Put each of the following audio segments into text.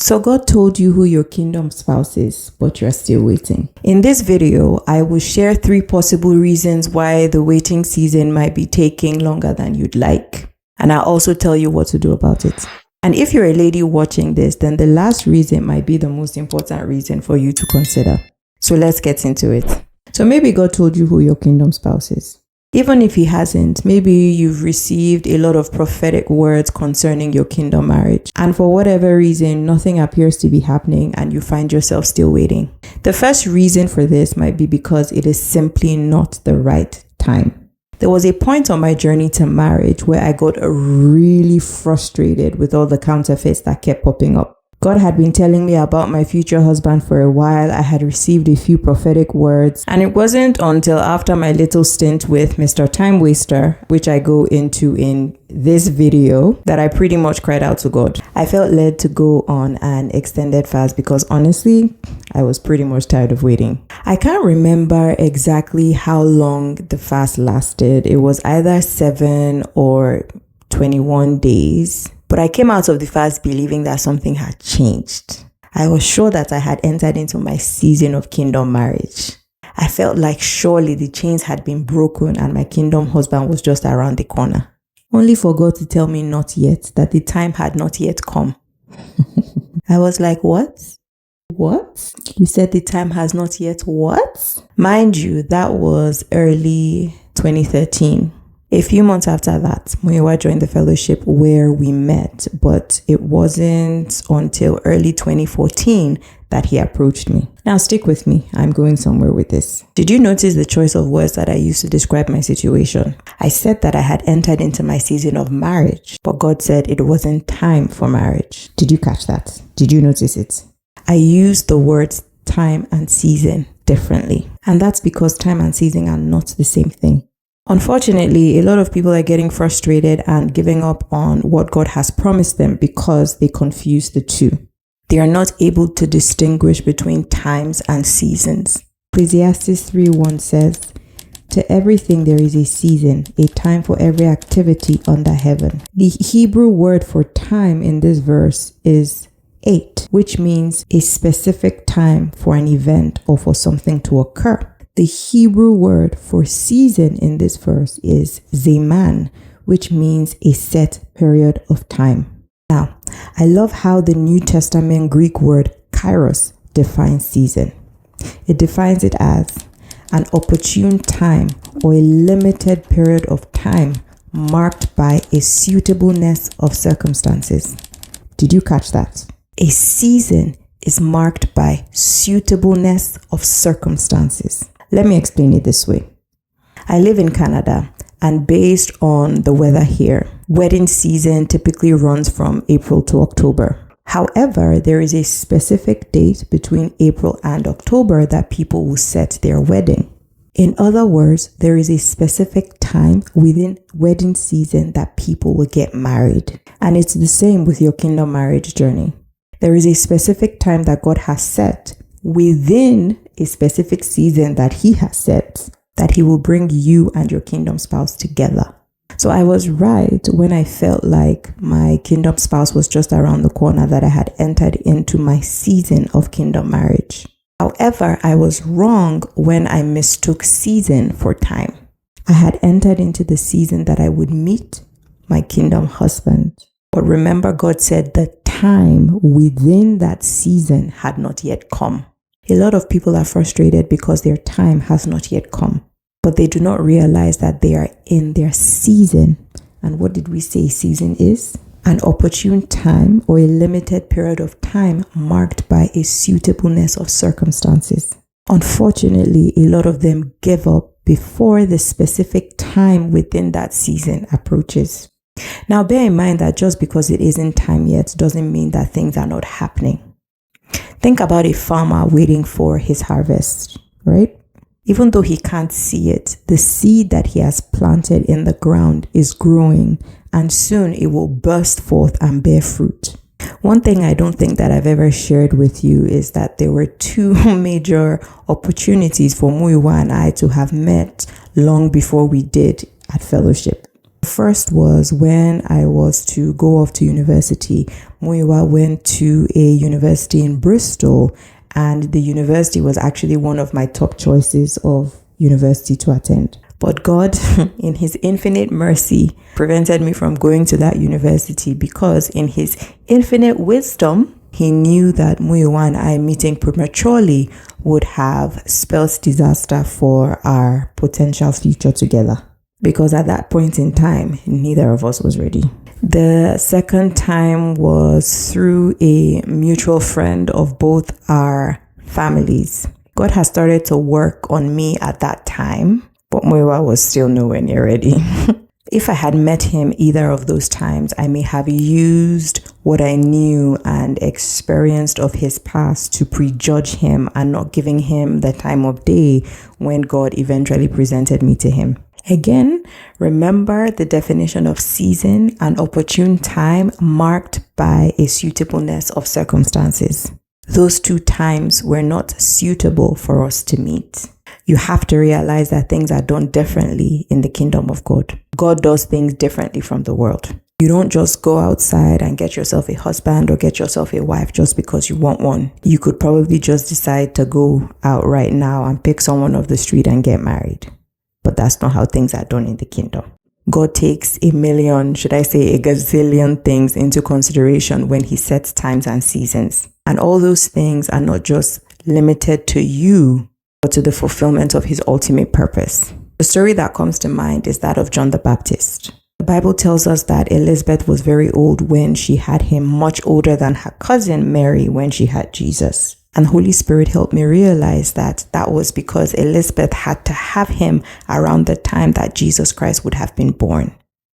So God told you who your kingdom spouse is, but you're still waiting. In this video, I will share 3 possible reasons why the waiting season might be taking longer than you'd like. And I'll also tell you what to do about it. And if you're a lady watching this, then the last reason might be the most important reason for you to consider. So let's get into it. So maybe God told you who your kingdom spouse is. Even if he hasn't, maybe you've received a lot of prophetic words concerning your kingdom marriage. And for whatever reason, nothing appears to be happening and you find yourself still waiting. The first reason for this might be because it is simply not the right time. There was a point on my journey to marriage where I got really frustrated with all the counterfeits that kept popping up. God had been telling me about my future husband for a while. I had received a few prophetic words, and it wasn't until after my little stint with Mr. Time Waster, which I go into in this video, that I pretty much cried out to God. I felt led to go on an extended fast because honestly, I was pretty much tired of waiting. I can't remember exactly how long the fast lasted. It was either 7 or 21 days. But I came out of the fast believing that something had changed. I was sure that I had entered into my season of kingdom marriage. I felt like surely the chains had been broken and my kingdom husband was just around the corner. Only for God to tell me not yet, that the time had not yet come. I was like, what? What? You said the time has not yet what? Mind you, that was early 2013. A few months after that, Muyiwa joined the fellowship where we met, but it wasn't until early 2014 that he approached me. Now stick with me, I'm going somewhere with this. Did you notice the choice of words that I used to describe my situation? I said that I had entered into my season of marriage, but God said it wasn't time for marriage. Did you catch that? Did you notice it? I used the words time and season differently, and that's because time and season are not the same thing. Unfortunately, a lot of people are getting frustrated and giving up on what God has promised them because they confuse the two. They are not able to distinguish between times and seasons. Ecclesiastes 3:1 says, "To everything there is a season, a time for every activity under heaven." The Hebrew word for time in this verse is eight, which means a specific time for an event or for something to occur. The Hebrew word for season in this verse is zeman, which means a set period of time. Now, I love how the New Testament Greek word kairos defines season. It defines it as an opportune time or a limited period of time marked by a suitableness of circumstances. Did you catch that? A season is marked by suitableness of circumstances. Let me explain it this way. I live in Canada, and based on the weather here, wedding season typically runs from April to October. However, there is a specific date between April and October that people will set their wedding. In other words, there is a specific time within wedding season that people will get married. And it's the same with your kingdom marriage journey. There is a specific time that God has set within a specific season that he has set, that he will bring you and your kingdom spouse together. So I was right when I felt like my kingdom spouse was just around the corner, that I had entered into my season of kingdom marriage. However, I was wrong when I mistook season for time. I had entered into the season that I would meet my kingdom husband. But remember, God said the time within that season had not yet come. A lot of people are frustrated because their time has not yet come, but they do not realize that they are in their season. And what did we say season is? An opportune time or a limited period of time marked by a suitableness of circumstances. Unfortunately, a lot of them give up before the specific time within that season approaches. Now, bear in mind that just because it isn't time yet doesn't mean that things are not happening. Think about a farmer waiting for his harvest, right? Even though he can't see it, the seed that he has planted in the ground is growing, and soon it will burst forth and bear fruit. One thing I don't think that I've ever shared with you is that there were 2 major opportunities for Muyiwa and I to have met long before we did at fellowship. The first was when I was to go off to university. Muyiwa went to a university in Bristol, and the university was actually one of my top choices of university to attend. But God, in his infinite mercy, prevented me from going to that university because in his infinite wisdom, he knew that Muyiwa and I meeting prematurely would have spelled disaster for our potential future together. Because at that point in time, neither of us was ready. The second time was through a mutual friend of both our families. God has started to work on me at that time, but Muyiwa was still nowhere near ready. If I had met him either of those times, I may have used what I knew and experienced of his past to prejudge him and not giving him the time of day when God eventually presented me to him. Again, remember the definition of season and opportune time marked by a suitableness of circumstances. Those two times were not suitable for us to meet. You have to realize that things are done differently in the kingdom of God. God does things differently from the world. You don't just go outside and get yourself a husband or get yourself a wife just because you want one. You could probably just decide to go out right now and pick someone off the street and get married. But that's not how things are done in the kingdom. God takes a million, should I say a gazillion things into consideration when he sets times and seasons. And all those things are not just limited to you, but to the fulfillment of his ultimate purpose. The story that comes to mind is that of John the Baptist. The Bible tells us that Elizabeth was very old when she had him, much older than her cousin Mary when she had Jesus. And the Holy Spirit helped me realize that that was because Elizabeth had to have him around the time that Jesus Christ would have been born.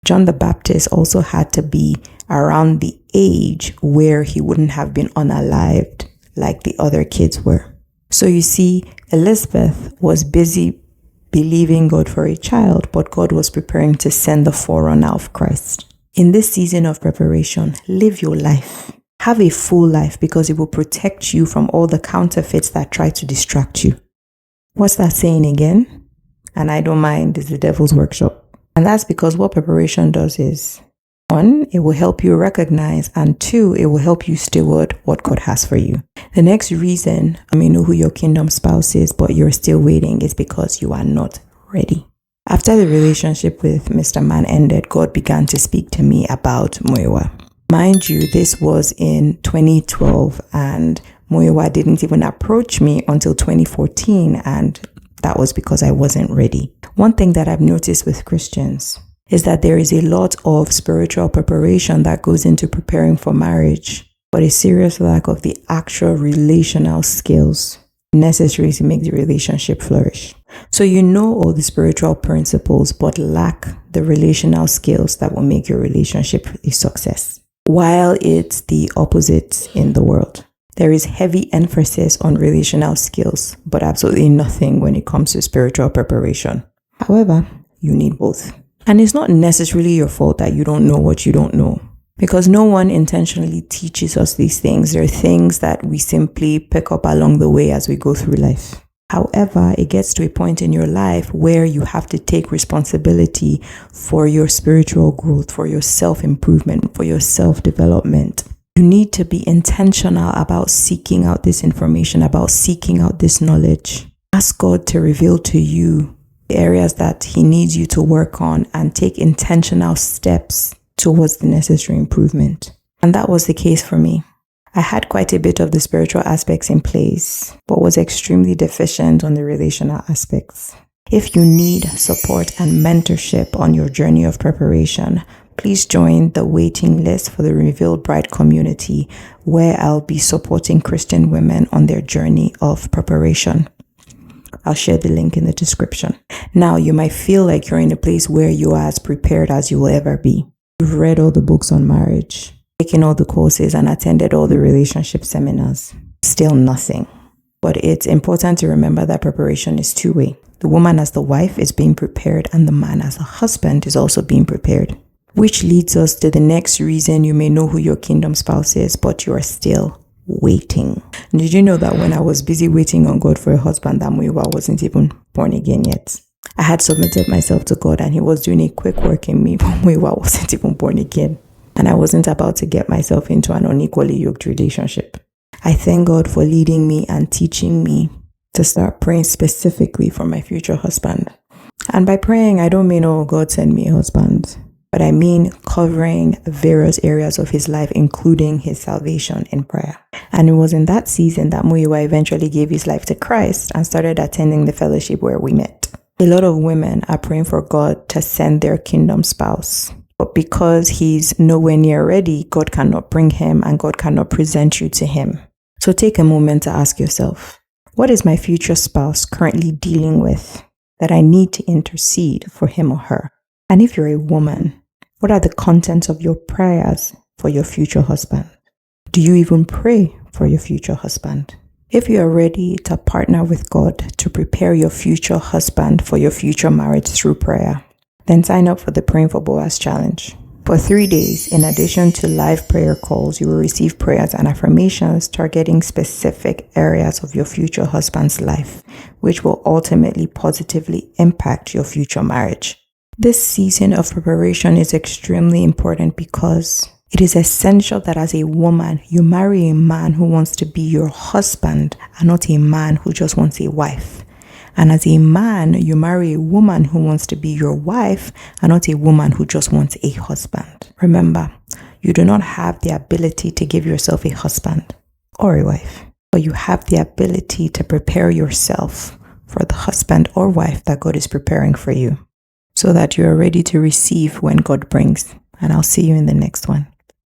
John the Baptist also had to be around the age where he wouldn't have been unalived like the other kids were. So you see, Elizabeth was busy believing God for a child, but God was preparing to send the forerunner of Christ. In this season of preparation, live your life. Have a full life because it will protect you from all the counterfeits that try to distract you. What's that saying again? And I don't mind, it's the devil's workshop. And that's because what preparation does is, 1, it will help you recognize, and 2, it will help you steward what God has for you. The next reason I may know who your kingdom spouse is, but you're still waiting, is because you are not ready. After the relationship with Mr. Man ended, God began to speak to me about Muyiwa. Mind you, this was in 2012 and Muyiwa didn't even approach me until 2014, and that was because I wasn't ready. One thing that I've noticed with Christians is that there is a lot of spiritual preparation that goes into preparing for marriage, but a serious lack of the actual relational skills necessary to make the relationship flourish. So you know all the spiritual principles, but lack the relational skills that will make your relationship a success. While it's the opposite in the world. There is heavy emphasis on relational skills, but absolutely nothing when it comes to spiritual preparation. However, you need both. And it's not necessarily your fault that you don't know what you don't know, because no one intentionally teaches us these things. They're things that we simply pick up along the way as we go through life. However, it gets to a point in your life where you have to take responsibility for your spiritual growth, for your self-improvement, for your self-development. You need to be intentional about seeking out this information, about seeking out this knowledge. Ask God to reveal to you the areas that He needs you to work on and take intentional steps towards the necessary improvement. And that was the case for me. I had quite a bit of the spiritual aspects in place, but was extremely deficient on the relational aspects. If you need support and mentorship on your journey of preparation, please join the waiting list for the Revealed Bride community, where I'll be supporting Christian women on their journey of preparation. I'll share the link in the description. Now, you might feel like you're in a place where you are as prepared as you will ever be. You've read all the books on marriage, taken all the courses, and attended all the relationship seminars. Still nothing. But it's important to remember that preparation is two-way. The woman as the wife is being prepared, and the man as a husband is also being prepared. Which leads us to the next reason you may know who your kingdom spouse is, but you are still waiting. Did you know that when I was busy waiting on God for a husband, that Muyiwa wasn't even born again yet? I had submitted myself to God and He was doing a quick work in me from where I wasn't even born again. And I wasn't about to get myself into an unequally yoked relationship. I thank God for leading me and teaching me to start praying specifically for my future husband. And by praying, I don't mean, oh, God send me a husband, but I mean covering various areas of his life, including his salvation in prayer. And it was in that season that Muyiwa eventually gave his life to Christ and started attending the fellowship where we met. A lot of women are praying for God to send their kingdom spouse. But because he's nowhere near ready, God cannot bring him and God cannot present you to him. So take a moment to ask yourself, what is my future spouse currently dealing with that I need to intercede for him or her? And if you're a woman, what are the contents of your prayers for your future husband? Do you even pray for your future husband? If you are ready to partner with God to prepare your future husband for your future marriage through prayer, then sign up for the Praying for Boaz challenge. For 3 days, in addition to live prayer calls, you will receive prayers and affirmations targeting specific areas of your future husband's life, which will ultimately positively impact your future marriage. This season of preparation is extremely important because it is essential that as a woman, you marry a man who wants to be your husband and not a man who just wants a wife. And as a man, you marry a woman who wants to be your wife and not a woman who just wants a husband. Remember, you do not have the ability to give yourself a husband or a wife, but you have the ability to prepare yourself for the husband or wife that God is preparing for you so that you are ready to receive when God brings. And I'll see you in the next one.